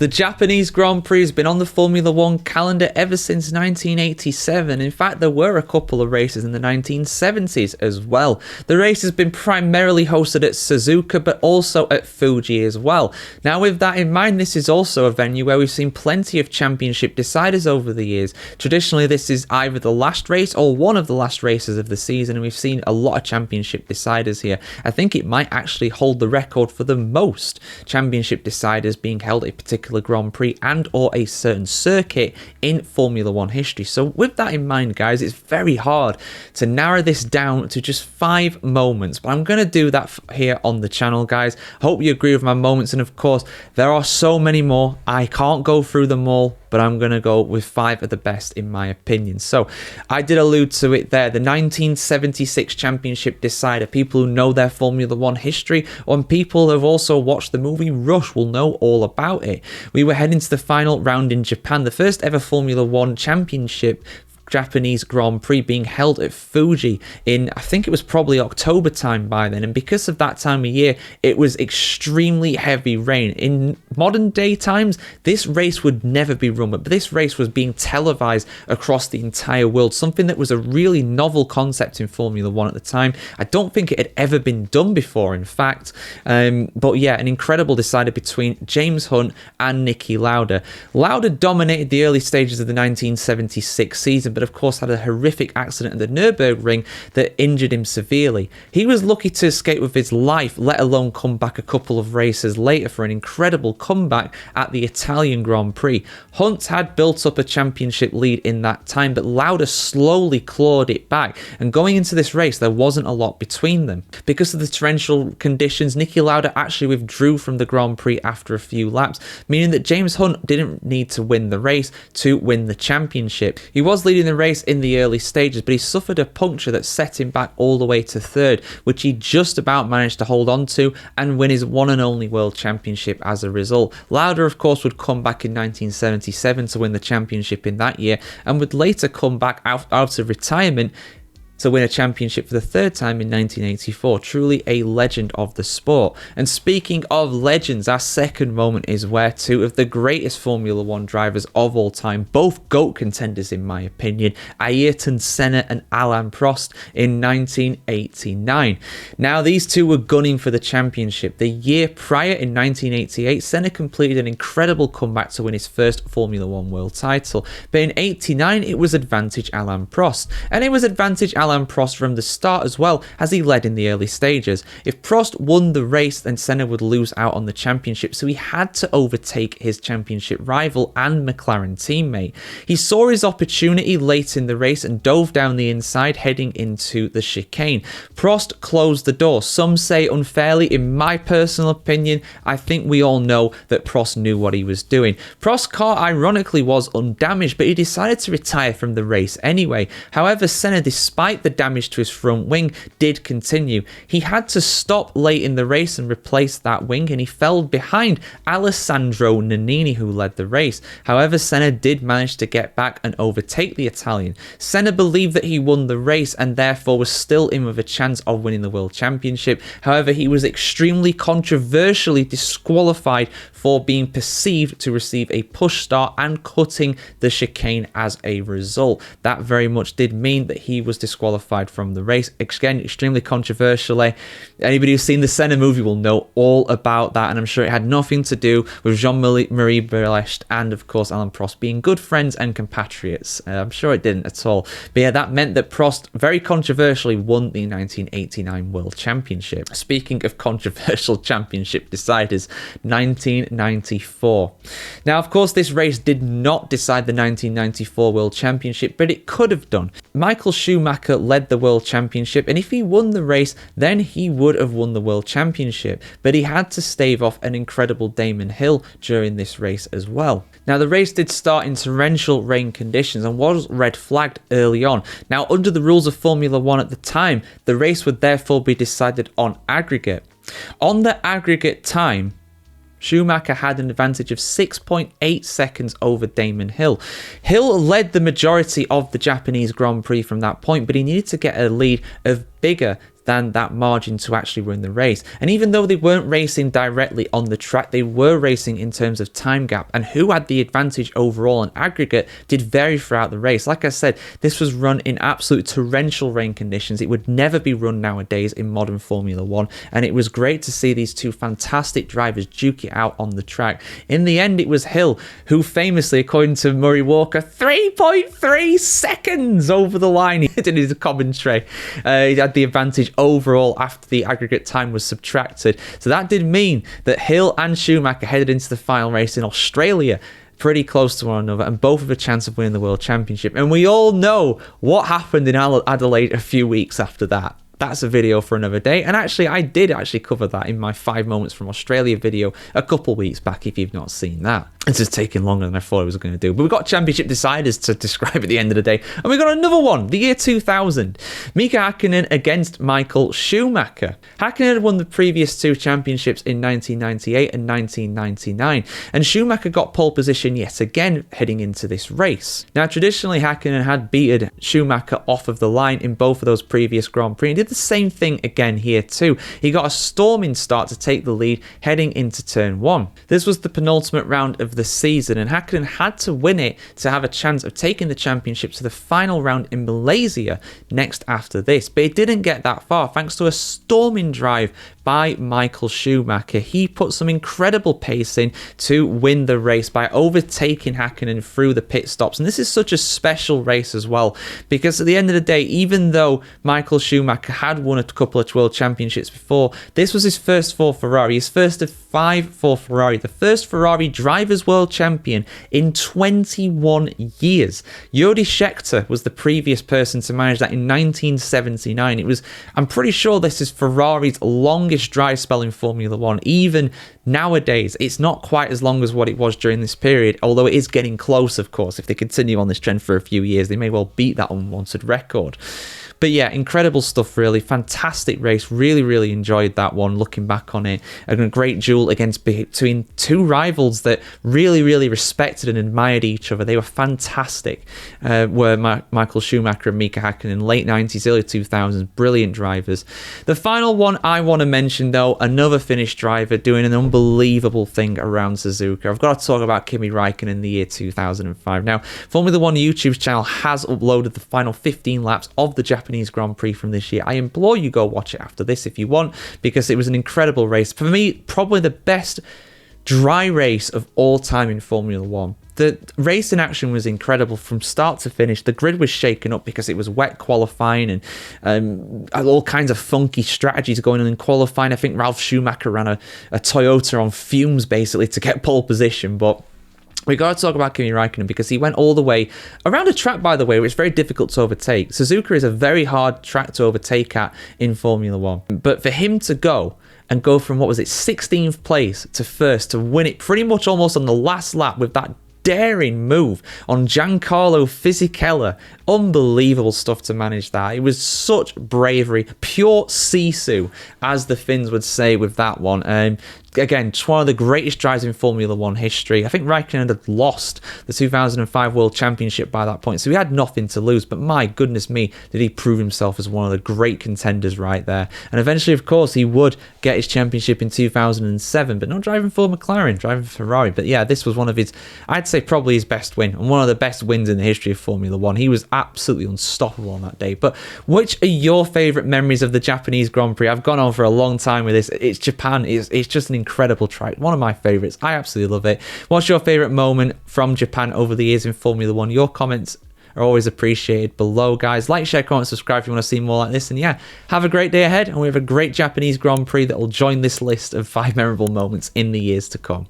The Japanese Grand Prix has been on the Formula One calendar ever since 1987. In fact, there were a couple of races in the 1970s as well. The race has been primarily hosted at Suzuka, but also at Fuji as well. Now, with that in mind, this is also a venue where we've seen plenty of championship deciders over the years. Traditionally, this is either the last race or one of the last races of the season, and we've seen a lot of championship deciders here. I think it might actually hold the record for the most championship deciders being held at a particular Grand Prix and or a certain circuit in Formula One history. So with that in mind, guys, it's very hard to narrow this down to just 5 moments, but I'm going to do that here on the channel, guys. Hope you agree with my moments, and of course there are so many more. I can't go through them all, but I'm going to go with 5 of the best in my opinion. So I did allude to it there, the 1976 championship decider. People who know their Formula One history, and people who have also watched the movie Rush, will know all about it. We were heading to the final round in Japan, the first ever Formula One championship Japanese Grand Prix being held at Fuji in, I think it was probably October time by then, and because of that time of year it was extremely heavy rain. In modern day times this race would never be run, but this race was being televised across the entire world, something that was a really novel concept in Formula One at the time. I don't think it had ever been done before, in fact. But yeah, an incredible decider between James Hunt and Niki Lauda. Lauda dominated the early stages of the 1976 season, but of course had a horrific accident at the Nürburgring that injured him severely. He was lucky to escape with his life, let alone come back a couple of races later for an incredible comeback at the Italian Grand Prix. Hunt had built up a championship lead in that time, but Lauda slowly clawed it back, and going into this race there wasn't a lot between them. Because of the torrential conditions, Niki Lauda actually withdrew from the Grand Prix after a few laps, meaning that James Hunt didn't need to win the race to win the championship. He was leading the race in the early stages, but he suffered a puncture that set him back all the way to third, which he just about managed to hold on to and win his one and only world championship as a result. Lauda, of course, would come back in 1977 to win the championship in that year, and would later come back out of retirement to win a championship for the third time in 1984. Truly a legend of the sport. And speaking of legends, our second moment is where 2 of the greatest Formula One drivers of all time, both GOAT contenders in my opinion, Ayrton Senna and Alain Prost, in 1989. Now these two were gunning for the championship. The year prior, in 1988, Senna completed an incredible comeback to win his first Formula One world title, but in 89 it was advantage Alain Prost, and it was advantage Alain Prost from the start as well, as he led in the early stages. If Prost won the race, then Senna would lose out on the championship, so he had to overtake his championship rival and McLaren teammate. He saw his opportunity late in the race and dove down the inside, heading into the chicane. Prost closed the door, some say unfairly. In my personal opinion, I think we all know that Prost knew what he was doing. Prost's car ironically was undamaged, but he decided to retire from the race anyway. However, Senna, despite the damage to his front wing, did continue. He had to stop late in the race and replace that wing, and he fell behind Alessandro Nannini, who led the race. However, Senna did manage to get back and overtake the Italian. Senna believed that he won the race and therefore was still in with a chance of winning the world championship. However, he was extremely controversially disqualified for being perceived to receive a push start and cutting the chicane as a result. That very much did mean that he was disqualified from the race. Again, extremely controversially. Anybody who's seen the Senna movie will know all about that, and I'm sure it had nothing to do with Jean-Marie Berlecht and of course Alain Prost being good friends and compatriots. I'm sure it didn't at all. But yeah, that meant that Prost very controversially won the 1989 World Championship. Speaking of controversial championship deciders, 1994. Now, of course, this race did not decide the 1994 World Championship, but it could have done. Michael Schumacher led the World Championship, and if he won the race, then he would have won the World Championship, but he had to stave off an incredible Damon Hill during this race as well. Now, the race did start in torrential rain conditions and was red flagged early on. Now, under the rules of Formula One at the time, the race would therefore be decided on aggregate. On the aggregate time, Schumacher had an advantage of 6.8 seconds over Damon Hill. Hill led the majority of the Japanese Grand Prix from that point, but he needed to get a lead of bigger than that margin to actually win the race. And even though they weren't racing directly on the track, they were racing in terms of time gap, and who had the advantage overall in aggregate did vary throughout the race. Like I said, this was run in absolute torrential rain conditions. It would never be run nowadays in modern Formula One, and it was great to see these two fantastic drivers duke it out on the track. In the end, it was Hill who famously, according to Murray Walker, 3.3 seconds over the line. He did his commentary. He had the advantage overall after the aggregate time was subtracted. So that did mean that Hill and Schumacher headed into the final race in Australia pretty close to one another, and both have a chance of winning the World Championship. And we all know what happened in Adelaide a few weeks after that. That's a video for another day. And actually, I did cover that in my 5 moments from Australia video a couple weeks back, if you've not seen that. It's just taking longer than I thought it was going to do. But we've got championship deciders to describe at the end of the day. And we've got another one, the year 2000. Mika Häkkinen against Michael Schumacher. Häkkinen had won the previous 2 championships in 1998 and 1999. And Schumacher got pole position yet again heading into this race. Now, traditionally, Häkkinen had beaten Schumacher off of the line in both of those previous Grand Prix, and did the same thing again here too. He got a storming start to take the lead heading into turn 1. This was the penultimate round of the season, and Häkkinen had to win it to have a chance of taking the championship to the final round in Malaysia next after this. But it didn't get that far thanks to a storming drive by Michael Schumacher. He put some incredible pace in to win the race by overtaking Häkkinen through the pit stops. And this is such a special race as well, because at the end of the day, even though Michael Schumacher had won a couple of world championships before, this was his first for Ferrari, his first of 5 for Ferrari, the first Ferrari drivers world champion in 21 years. Jody Scheckter was the previous person to manage that in 1979. I'm pretty sure this is Ferrari's longest dry spell in Formula One. Even nowadays, it's not quite as long as what it was during this period, although it is getting close, of course. If they continue on this trend for a few years, they may well beat that unwanted record. But yeah, incredible stuff, really. Fantastic race. Really, really enjoyed that one, looking back on it. And a great duel between 2 rivals that really, really respected and admired each other. They were fantastic. Were Michael Schumacher and Mika Häkkinen in late 90s, early 2000s. Brilliant drivers. The final one I want to mention, though, another Finnish driver doing an unbelievable thing around Suzuka. I've got to talk about Kimi Räikkönen in the year 2005. Now, Formula One YouTube's channel has uploaded the final 15 laps of the Japanese Grand Prix from this year. I implore you go watch it after this if you want, because it was an incredible race. For me, probably the best dry race of all time in Formula One. The race in action was incredible from start to finish. The grid was shaken up because it was wet qualifying, and all kinds of funky strategies going on in qualifying. I think Ralf Schumacher ran a Toyota on fumes basically to get pole position, but we got to talk about Kimi Räikkönen because he went all the way around a track, by the way, which is very difficult to overtake. Suzuka is a very hard track to overtake at in Formula One. But for him to go from, 16th place to first, to win it pretty much almost on the last lap with that daring move on Giancarlo Fisichella. Unbelievable stuff to manage that. It was such bravery, pure sisu, as the Finns would say with that one. Again, it's one of the greatest drives in Formula One history. I think Räikkönen had lost the 2005 World Championship by that point, so he had nothing to lose. But my goodness me, did he prove himself as one of the great contenders right there. And eventually, of course, he would get his championship in 2007, but not driving for McLaren, driving for Ferrari. But yeah, this was one of his, I'd say probably his best win, and one of the best wins in the history of Formula One. He was absolutely unstoppable on that day. But which are your favourite memories of the Japanese Grand Prix? I've gone on for a long time with this. It's Japan. It's just an incredible track. One of my favourites. I absolutely love it. What's your favourite moment from Japan over the years in Formula One? Your comments are always appreciated below, guys. Like, share, comment, subscribe if you want to see more like this. And yeah, have a great day ahead. And we have a great Japanese Grand Prix that will join this list of 5 memorable moments in the years to come.